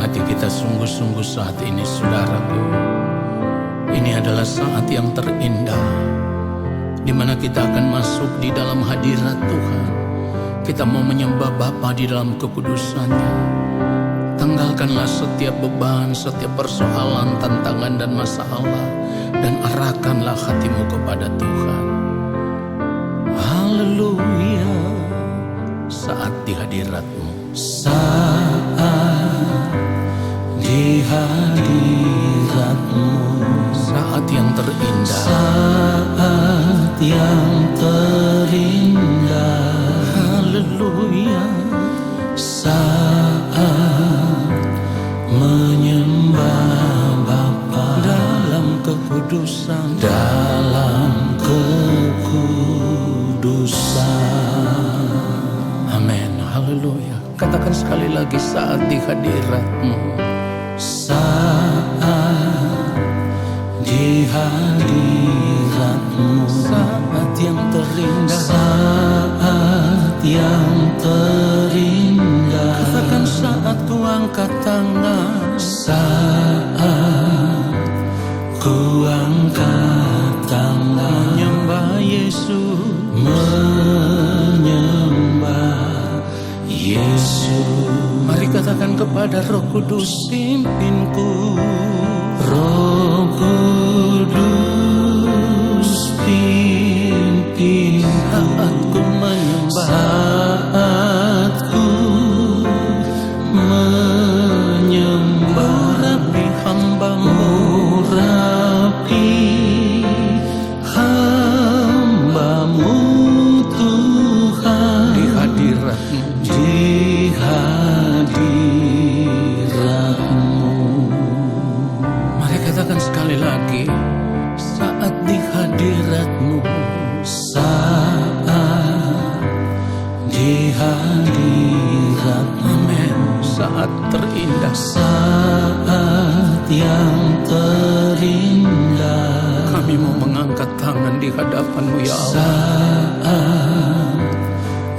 hati kita sungguh-sungguh saat ini, saudaraku. Ini adalah saat yang terindah, di mana kita akan masuk di dalam hadirat Tuhan. Kita mau menyembah Bapa di dalam kekudusannya. Tanggalkanlah setiap beban, setiap persoalan, tantangan dan masalah, dan arahkanlah hatimu kepada Tuhan. Haleluya. Saat di hadirat-Mu, saat di hadirat-Mu, saat yang terindah, saat yang terindah. haleluya. Saat menyembah Bapa Dalam kekudusan, dalam kekudusan. amin, haleluya. Katakan sekali lagi, saat di hadirat-Mu, Saat di hadirat-Mu, saat yang terindah. saat yang terindah. Katakan, saat ku angkat tangan, Saat ku angkat tangan menyembah Yesus. menyembah Yesus. Mari katakan kepada Roh Kudus, pimpinku. Roh Kudus pimpin Saat ku menyembah, saat ku menyembah. urapi hamba-Mu. Urapi hamba-Mu Tuhan, Di hadirat-Mu, di hadirat-Mu. mari katakan sekali lagi, saat di hadirat-Mu, Saat di hadirat-Mu, amin. Saat terindah, saat yang terindah. kami mau mengangkat tangan di hadapan-Mu, ya Allah. Saat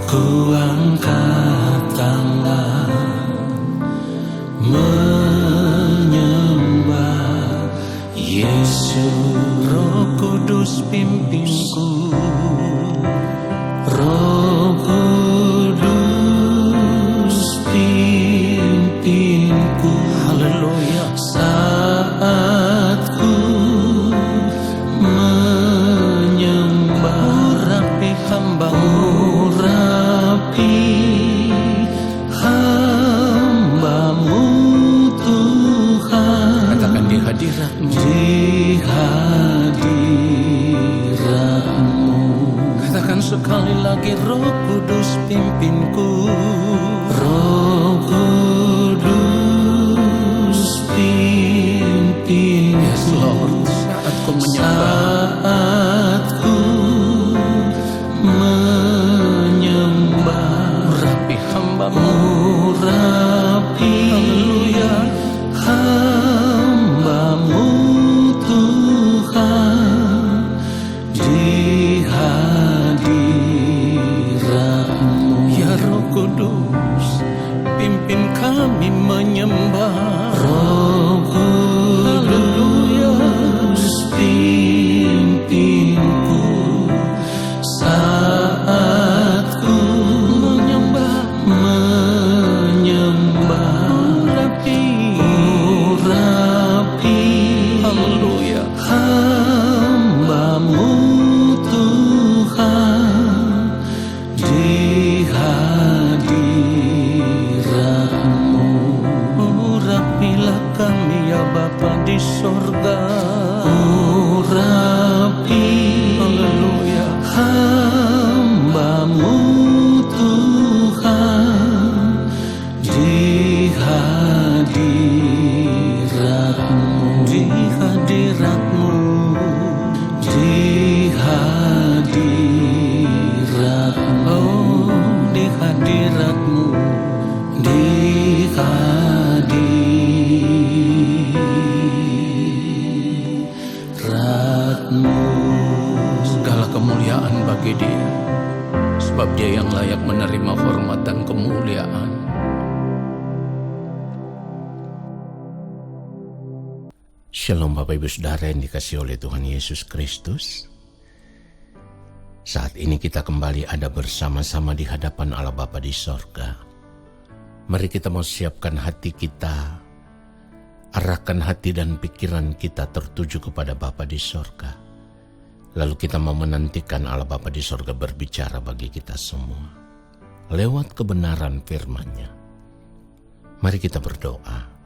ku angkat tangan menyembah Yesus. Roh Kudus pimpinku. Roh Kudus pimpinku. Haleluya. Saat ku menyembah. Urapi hamba-Mu. Urapi hamba-Mu Tuhan, Katakan, di hadirat-Mu, di hadirat-Mu. katakan sekali lagi, Roh Kudus pimpinku. Roh Kudus pimpin. Yes Lord, saat ku menyembah, Saat ku menyembah. urapi hamba-Mu. Urapi Haleluya. hamba-Mu Tuhan, di hadirat-Mu. Ya Roh Kudus, pimpin kami menyembah. Roh Kudus pimpinku. Saat ku Menyembah, menyembah. Urapi haleluya. hamba-Mu Tuhan, di hadirat-Mu. Urapilah kami, ya Bapa di sorga. Urapi Haleluya. hamba-Mu Tuhan, di hadirat-Mu. Di hadirat-Mu, Di hadirat-Mu. oh di hadirat-Mu, Di hadirat-Mu. segala kemuliaan bagi Dia, sebab Dia yang layak menerima hormat dan kemuliaan. Shalom Bapak Ibu Saudara yang dikasihi oleh Tuhan Yesus Kristus. Saat ini kita kembali ada bersama-sama di hadapan Allah Bapa di sorga. Mari kita mau siapkan hati kita, arahkan hati dan pikiran kita tertuju kepada Bapa di sorga. Lalu kita mau menantikan Allah Bapa di sorga berbicara bagi kita semua lewat kebenaran firman-Nya. Mari kita berdoa.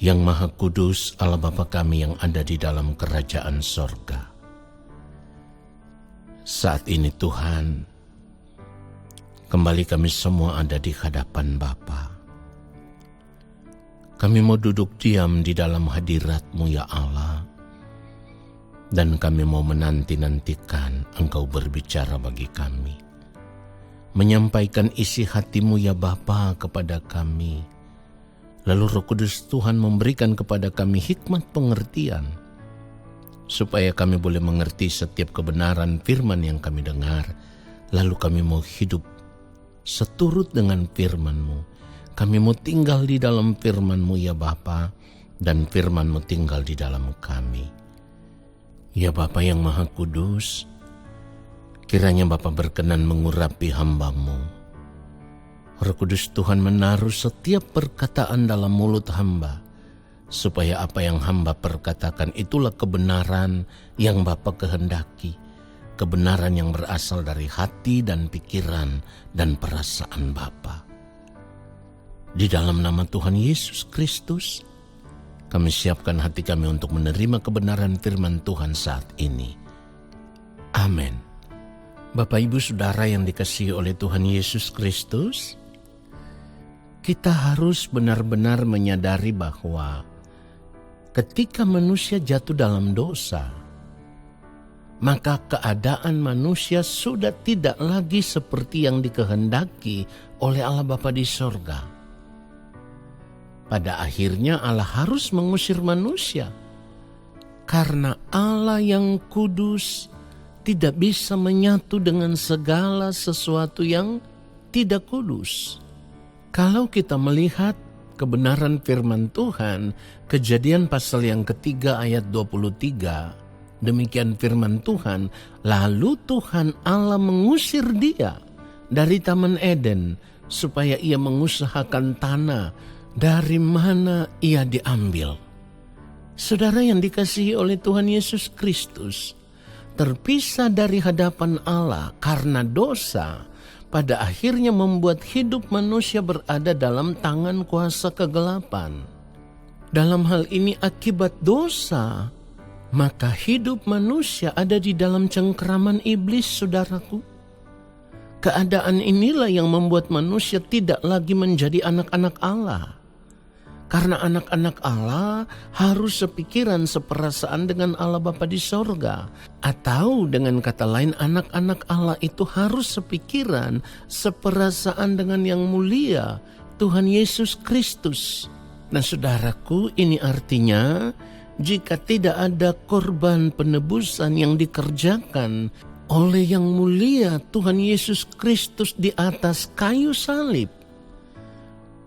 Yang Maha Kudus Allah Bapa kami yang ada di dalam kerajaan sorga. Saat ini Tuhan, kembali kami semua ada di hadapan Bapa. Kami mau duduk diam di dalam hadirat-Mu ya Allah. Dan kami mau menanti-nantikan Engkau berbicara bagi kami. Menyampaikan isi hati-Mu ya Bapa kepada kami. Lalu Roh Kudus Tuhan memberikan kepada kami hikmat pengertian, supaya kami boleh mengerti setiap kebenaran firman yang kami dengar. Lalu kami mau hidup seturut dengan firman-Mu. Kami mau tinggal di dalam firman-Mu ya Bapa, dan firman-Mu tinggal di dalam kami. Ya Bapa yang Maha Kudus, kiranya Bapa berkenan mengurapi hamba-Mu. Roh Kudus Tuhan menaruh setiap perkataan dalam mulut hamba, supaya apa yang hamba perkatakan itulah kebenaran yang Bapa kehendaki, kebenaran yang berasal dari hati dan pikiran dan perasaan Bapa. Di dalam nama Tuhan Yesus Kristus, kami siapkan hati kami untuk menerima kebenaran firman Tuhan saat ini. Amin. Bapak Ibu Saudara yang dikasihi oleh Tuhan Yesus Kristus, kita harus benar-benar menyadari bahwa ketika manusia jatuh dalam dosa, maka keadaan manusia sudah tidak lagi seperti yang dikehendaki oleh Allah Bapa di sorga. Pada akhirnya Allah harus mengusir manusia, karena Allah yang kudus tidak bisa menyatu dengan segala sesuatu yang tidak kudus. Kalau kita melihat kebenaran firman Tuhan, Kejadian pasal yang ketiga ayat 23, demikian firman Tuhan, lalu Tuhan Allah mengusir dia dari Taman Eden, supaya ia mengusahakan tanah dari mana ia diambil. Saudara yang dikasihi oleh Tuhan Yesus Kristus, terpisah dari hadapan Allah karena dosa, pada akhirnya membuat hidup manusia berada dalam tangan kuasa kegelapan. Dalam hal ini akibat dosa, maka hidup manusia ada di dalam cengkeraman iblis, saudaraku. Keadaan inilah yang membuat manusia tidak lagi menjadi anak-anak Allah. Karena anak-anak Allah harus sepikiran seperasaan dengan Allah Bapa di sorga. Atau dengan kata lain, anak-anak Allah itu harus sepikiran seperasaan dengan yang mulia, Tuhan Yesus Kristus. Nah saudaraku, ini artinya jika tidak ada korban penebusan yang dikerjakan oleh yang mulia Tuhan Yesus Kristus di atas kayu salib,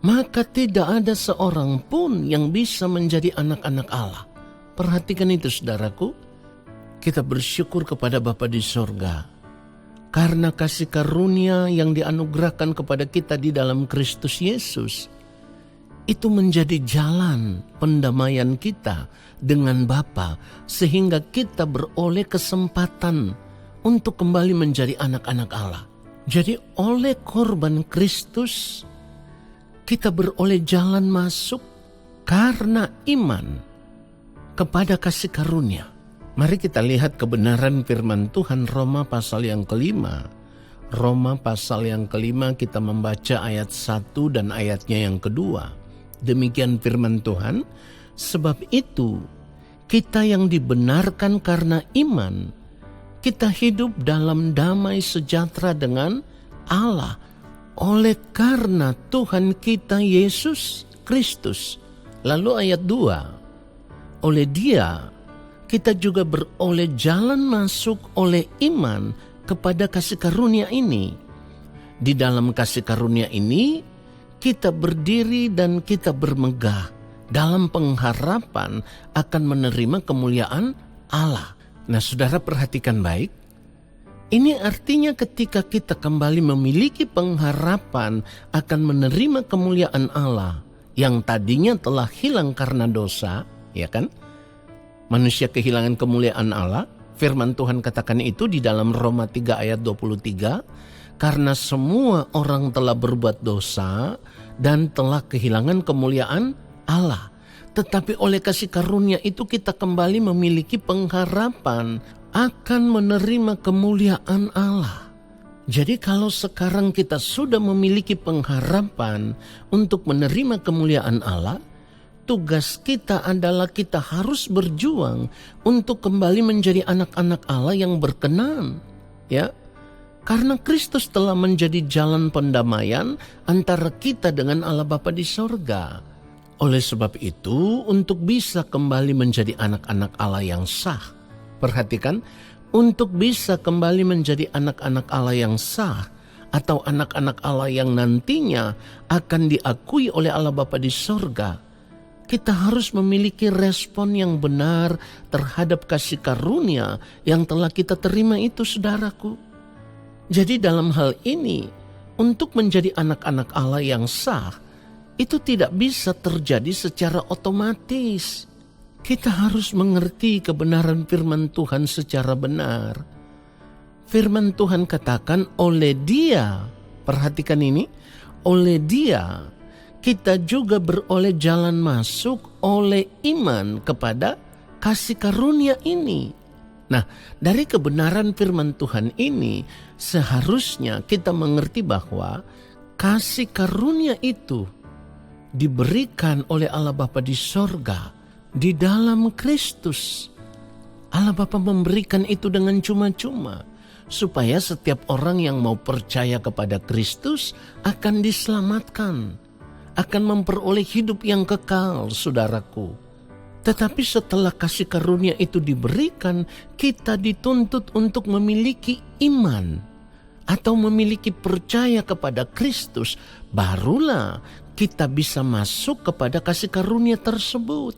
maka tidak ada seorang pun yang bisa menjadi anak-anak Allah. Perhatikan itu saudaraku. Kita bersyukur kepada Bapa di sorga, karena kasih karunia yang dianugerahkan kepada kita di dalam Kristus Yesus, itu menjadi jalan pendamaian kita dengan Bapa, sehingga kita beroleh kesempatan untuk kembali menjadi anak-anak Allah. Jadi oleh korban Kristus, kita beroleh jalan masuk karena iman kepada kasih karunia. Mari kita lihat kebenaran firman Tuhan Roma pasal yang kelima. Roma pasal yang kelima kita membaca ayat 1 dan ayatnya yang kedua. Demikian firman Tuhan, sebab itu kita yang dibenarkan karena iman, kita hidup dalam damai sejahtera dengan Allah oleh karena Tuhan kita Yesus Kristus. Lalu ayat 2, oleh Dia kita juga beroleh jalan masuk oleh iman kepada kasih karunia ini. Di dalam kasih karunia ini kita berdiri dan kita bermegah dalam pengharapan akan menerima kemuliaan Allah. Nah, saudara perhatikan baik. Ini artinya ketika kita kembali memiliki pengharapan akan menerima kemuliaan Allah yang tadinya telah hilang karena dosa, ya kan? Manusia kehilangan kemuliaan Allah. Firman Tuhan katakan itu di dalam Roma 3 ayat 23. Karena semua orang telah berbuat dosa dan telah kehilangan kemuliaan Allah. Tetapi oleh kasih karunia itu kita kembali memiliki pengharapan akan menerima kemuliaan Allah. Jadi kalau sekarang kita sudah memiliki pengharapan untuk menerima kemuliaan Allah, tugas kita adalah kita harus berjuang untuk kembali menjadi anak-anak Allah yang berkenan. Ya, karena Kristus telah menjadi jalan pendamaian antara kita dengan Allah Bapa di sorga. Oleh sebab itu, untuk bisa kembali menjadi anak-anak Allah yang sah, perhatikan, untuk bisa kembali menjadi anak-anak Allah yang sah atau anak-anak Allah yang nantinya akan diakui oleh Allah Bapa di sorga, kita harus memiliki respon yang benar terhadap kasih karunia yang telah kita terima itu, saudaraku. Jadi dalam hal ini, untuk menjadi anak-anak Allah yang sah, itu tidak bisa terjadi secara otomatis. Kita harus mengerti kebenaran firman Tuhan secara benar. Firman Tuhan katakan oleh Dia, perhatikan ini, oleh Dia kita juga beroleh jalan masuk oleh iman kepada kasih karunia ini. Nah, dari kebenaran firman Tuhan ini seharusnya kita mengerti bahwa kasih karunia itu diberikan oleh Allah Bapa di sorga di dalam Kristus. Allah Bapa memberikan itu dengan cuma-cuma supaya setiap orang yang mau percaya kepada Kristus akan diselamatkan, akan memperoleh hidup yang kekal, saudaraku. Tetapi setelah kasih karunia itu diberikan, kita dituntut untuk memiliki iman atau memiliki percaya kepada Kristus. Barulah kita bisa masuk kepada kasih karunia tersebut.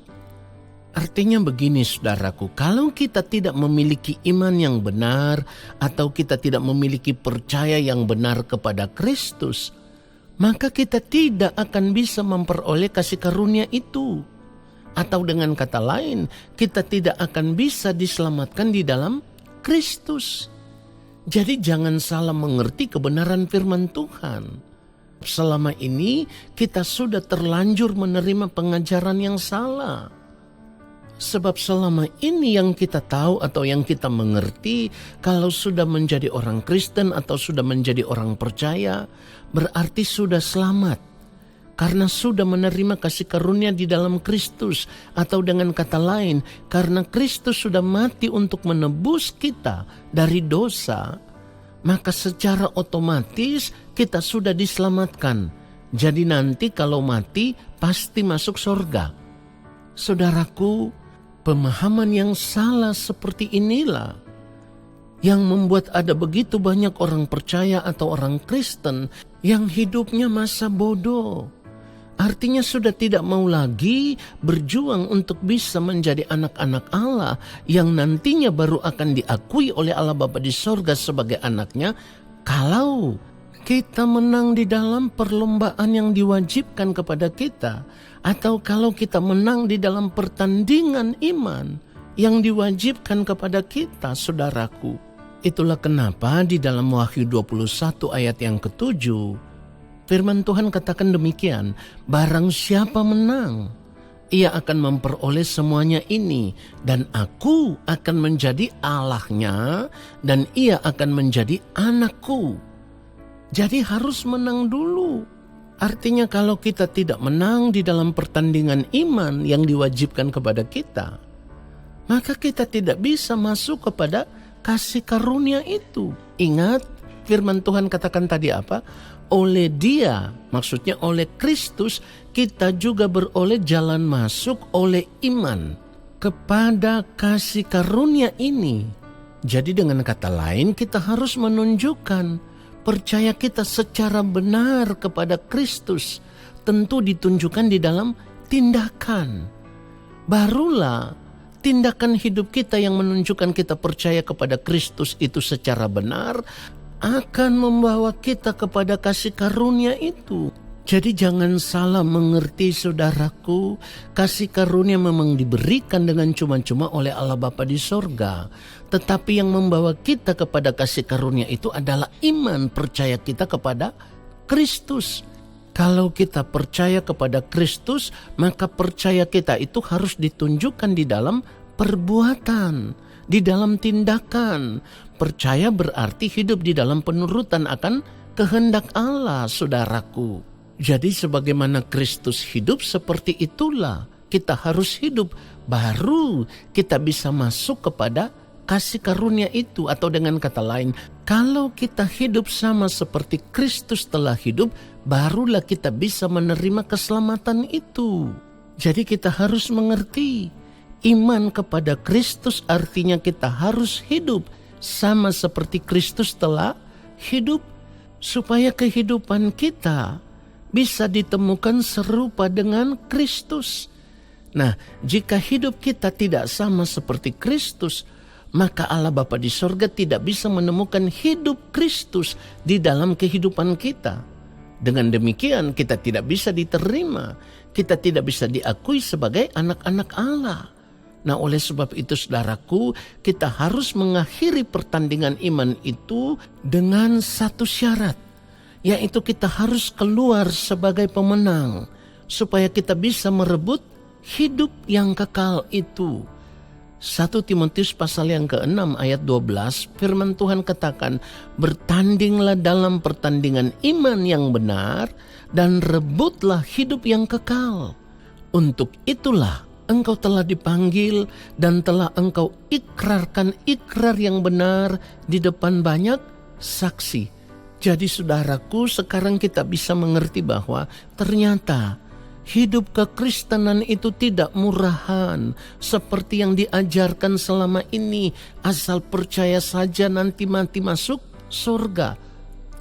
Artinya begini, saudaraku, kalau kita tidak memiliki iman yang benar atau kita tidak memiliki percaya yang benar kepada Kristus, maka kita tidak akan bisa memperoleh kasih karunia itu. Atau dengan kata lain, kita tidak akan bisa diselamatkan di dalam Kristus. Jadi jangan salah mengerti kebenaran firman Tuhan. Selama ini kita sudah terlanjur menerima pengajaran yang salah. Sebab selama ini yang kita tahu atau yang kita mengerti, kalau sudah menjadi orang Kristen atau sudah menjadi orang percaya, berarti sudah selamat. Karena sudah menerima kasih karunia di dalam Kristus. Atau dengan kata lain, karena Kristus sudah mati untuk menebus kita dari dosa, maka secara otomatis kita sudah diselamatkan. Jadi nanti kalau mati pasti masuk surga. Saudaraku, pemahaman yang salah seperti inilah yang membuat ada begitu banyak orang percaya atau orang Kristen yang hidupnya masa bodoh. Artinya sudah tidak mau lagi berjuang untuk bisa menjadi anak-anak Allah yang nantinya baru akan diakui oleh Allah Bapa di sorga sebagai anaknya kalau kita menang di dalam perlombaan yang diwajibkan kepada kita, atau kalau kita menang di dalam pertandingan iman yang diwajibkan kepada kita, saudaraku. Itulah kenapa di dalam Wahyu 21 ayat yang ke-7, firman Tuhan katakan demikian, barang siapa menang, ia akan memperoleh semuanya ini, dan aku akan menjadi Allahnya, dan ia akan menjadi anakku. Jadi harus menang dulu. Artinya kalau kita tidak menang di dalam pertandingan iman yang diwajibkan kepada kita, maka kita tidak bisa masuk kepada kasih karunia itu. Ingat firman Tuhan katakan tadi apa? Oleh Dia, maksudnya oleh Kristus, kita juga beroleh jalan masuk oleh iman kepada kasih karunia ini. Jadi dengan kata lain, kita harus menunjukkan percaya kita secara benar kepada Kristus, tentu ditunjukkan di dalam tindakan. Barulah tindakan hidup kita yang menunjukkan kita percaya kepada Kristus itu secara benar akan membawa kita kepada kasih karunia itu. Jadi jangan salah mengerti saudaraku, kasih karunia memang diberikan dengan cuma-cuma oleh Allah Bapa di sorga. Tetapi yang membawa kita kepada kasih karunia itu adalah iman percaya kita kepada Kristus. Kalau kita percaya kepada Kristus, maka percaya kita itu harus ditunjukkan di dalam perbuatan, di dalam tindakan. Percaya berarti hidup di dalam penurutan akan kehendak Allah, saudaraku. Jadi sebagaimana Kristus hidup, seperti itulah kita harus hidup. Baru kita bisa masuk kepada kasih karunia itu. Atau dengan kata lain, kalau kita hidup sama seperti Kristus telah hidup, barulah kita bisa menerima keselamatan itu. Jadi kita harus mengerti, iman kepada Kristus artinya kita harus hidup sama seperti Kristus telah hidup, supaya kehidupan kita bisa ditemukan serupa dengan Kristus. Nah, jika hidup kita tidak sama seperti Kristus, maka Allah Bapa di sorga tidak bisa menemukan hidup Kristus di dalam kehidupan kita. Dengan demikian kita tidak bisa diterima, kita tidak bisa diakui sebagai anak-anak Allah. Nah, oleh sebab itu saudaraku, kita harus mengakhiri pertandingan iman itu dengan satu syarat, yaitu kita harus keluar sebagai pemenang supaya kita bisa merebut hidup yang kekal itu. 1 Timotius pasal yang ke-6 ayat 12, firman Tuhan katakan, bertandinglah dalam pertandingan iman yang benar dan rebutlah hidup yang kekal. Untuk itulah engkau telah dipanggil dan telah engkau ikrarkan ikrar yang benar di depan banyak saksi. Jadi saudaraku, sekarang kita bisa mengerti bahwa ternyata hidup kekristenan itu tidak murahan seperti yang diajarkan selama ini. Asal percaya saja nanti mati masuk surga.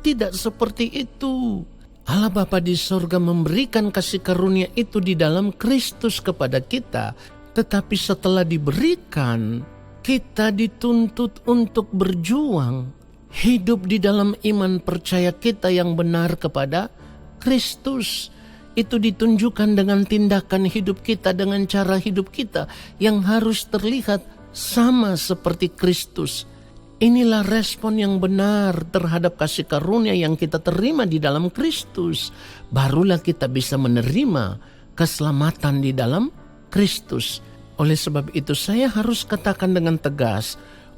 Tidak seperti itu. Allah Bapa di sorga memberikan kasih karunia itu di dalam Kristus kepada kita. Tetapi setelah diberikan, kita dituntut untuk berjuang. Hidup di dalam iman percaya kita yang benar kepada Kristus. Itu ditunjukkan dengan tindakan hidup kita, dengan cara hidup kita yang harus terlihat sama seperti Kristus. Inilah respon yang benar terhadap kasih karunia yang kita terima di dalam Kristus. Barulah kita bisa menerima keselamatan di dalam Kristus. Oleh sebab itu saya harus katakan dengan tegas,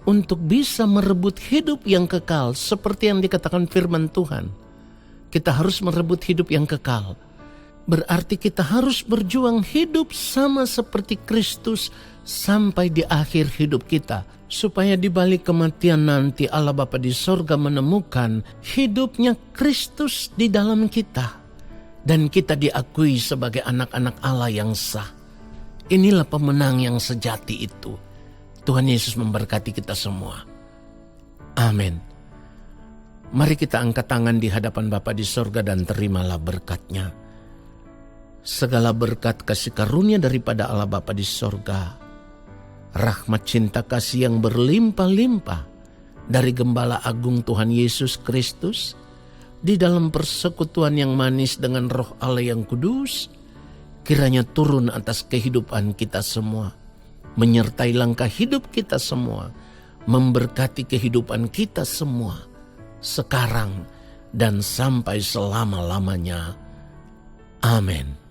untuk bisa merebut hidup yang kekal seperti yang dikatakan firman Tuhan, kita harus merebut hidup yang kekal. Berarti kita harus berjuang hidup sama seperti Kristus sampai di akhir hidup kita, supaya di balik kematian nanti Allah Bapa di sorga menemukan hidupnya Kristus di dalam kita, dan kita diakui sebagai anak-anak Allah yang sah. Inilah pemenang yang sejati itu. Tuhan Yesus memberkati kita semua. Amin. Mari kita angkat tangan di hadapan Bapa di sorga dan terimalah berkat-Nya. Segala berkat kasih karunia daripada Allah Bapa di sorga, rahmat cinta kasih yang berlimpah-limpah dari Gembala Agung Tuhan Yesus Kristus, di dalam persekutuan yang manis dengan Roh Allah yang kudus, kiranya turun atas kehidupan kita semua, menyertai langkah hidup kita semua, memberkati kehidupan kita semua, sekarang dan sampai selama-lamanya. Amin.